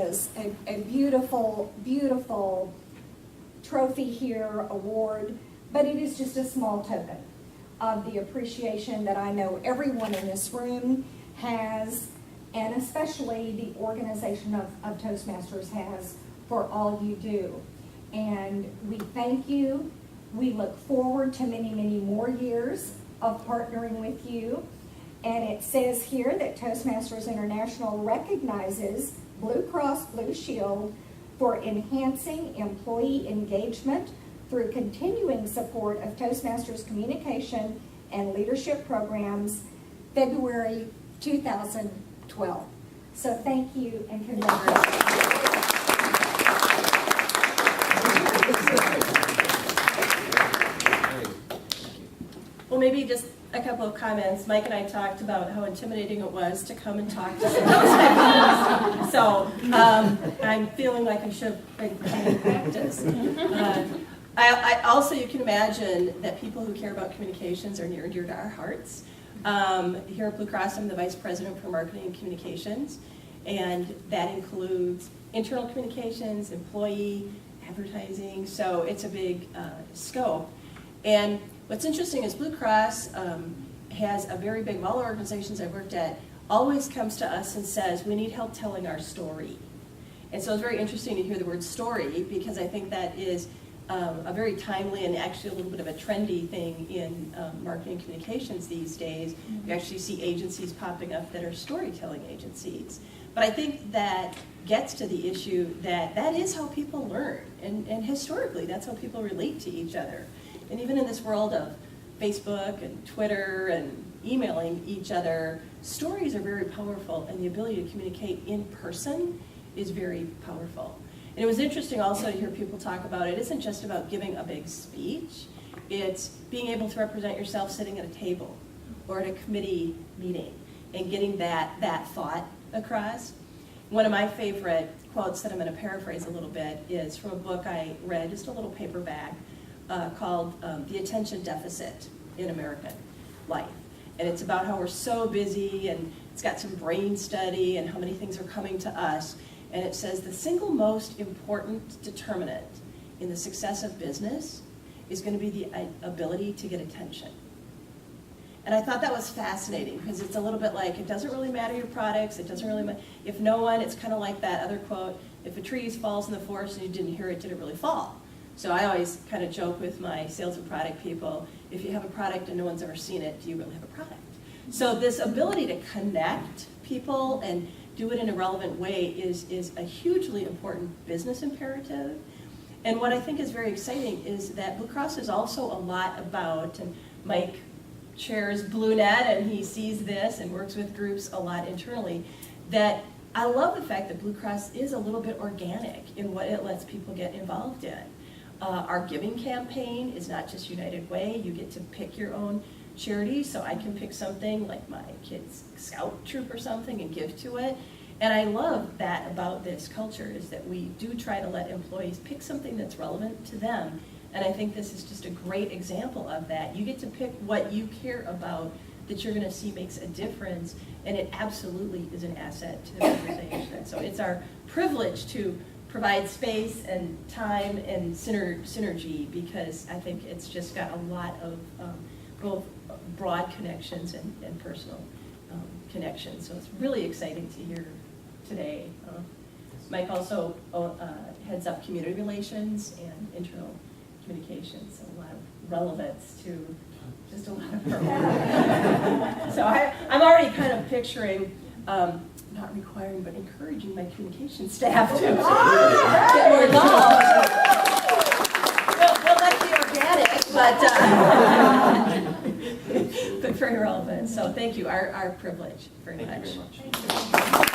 is a beautiful, beautiful trophy here, award, but it is just a small token of the appreciation that I know everyone in this room has, and especially the organization of Toastmasters has for all you do. And we thank you. We look forward to many, many more years of partnering with you. And it says here that Toastmasters International recognizes Blue Cross Blue Shield for enhancing employee engagement through continuing support of Toastmasters communication and leadership programs, February 2012. So thank you and congratulations. Well, maybe just a couple of comments. Mike and I talked about how intimidating it was to come and talk to us. So I'm feeling like I should have been practice. I also, you can imagine that people who care about communications are near and dear to our hearts. Here at Blue Cross, I'm the Vice President for Marketing and Communications, and that includes internal communications, employee, advertising, so it's a big scope. And what's interesting is Blue Cross has a very big, all the organizations I've worked at, always comes to us and says, we need help telling our story. And so it's very interesting to hear the word story, because I think that is a very timely and actually a little bit of a trendy thing in marketing communications these days. You actually see agencies popping up that are storytelling agencies. But I think that gets to the issue that that is how people learn. And historically, that's how people relate to each other. And even in this world of Facebook and Twitter and emailing each other, stories are very powerful, and the ability to communicate in person is very powerful. And it was interesting also to hear people talk about it isn't just about giving a big speech, it's being able to represent yourself sitting at a table or at a committee meeting and getting that thought across. One of my favorite quotes that I'm going to paraphrase a little bit is from a book I read, just a little paperback, called The Attention Deficit in American Life. And it's about how we're so busy, and it's got some brain study and how many things are coming to us. And it says the single most important determinant in the success of business is going to be the ability to get attention. And I thought that was fascinating, because it's a little bit like, it doesn't really matter your products, it doesn't really matter. If no one, it's kind of like that other quote, if a tree falls in the forest and you didn't hear it, did it really fall? So I always kind of joke with my sales and product people, if you have a product and no one's ever seen it, do you really have a product? So this ability to connect people and do it in a relevant way is a hugely important business imperative. And what I think is very exciting is that Blue Cross is also a lot about, and Mike chairs BlueNet and he sees this and works with groups a lot internally, that I love the fact that Blue Cross is a little bit organic in what it lets people get involved in. Our giving campaign is not just United Way. You get to pick your own charity, so I can pick something like my kid's scout troop or something and give to it. And I love that about this culture, is that we do try to let employees pick something that's relevant to them. And I think this is just a great example of that. You get to pick what you care about that you're going to see makes a difference, and it absolutely is an asset to the organization. So it's our privilege to provide space and time and synergy, because I think it's just got a lot of both broad connections and personal connections. So it's really exciting to hear today. Mike also heads up community relations and internal communications, so a lot of relevance to just a lot of her work. So I'm already kind of picturing, not requiring, but encouraging my communication staff to get more involved. We'll let it be organic, but very relevant. So thank you, our privilege very much. Thank you very much.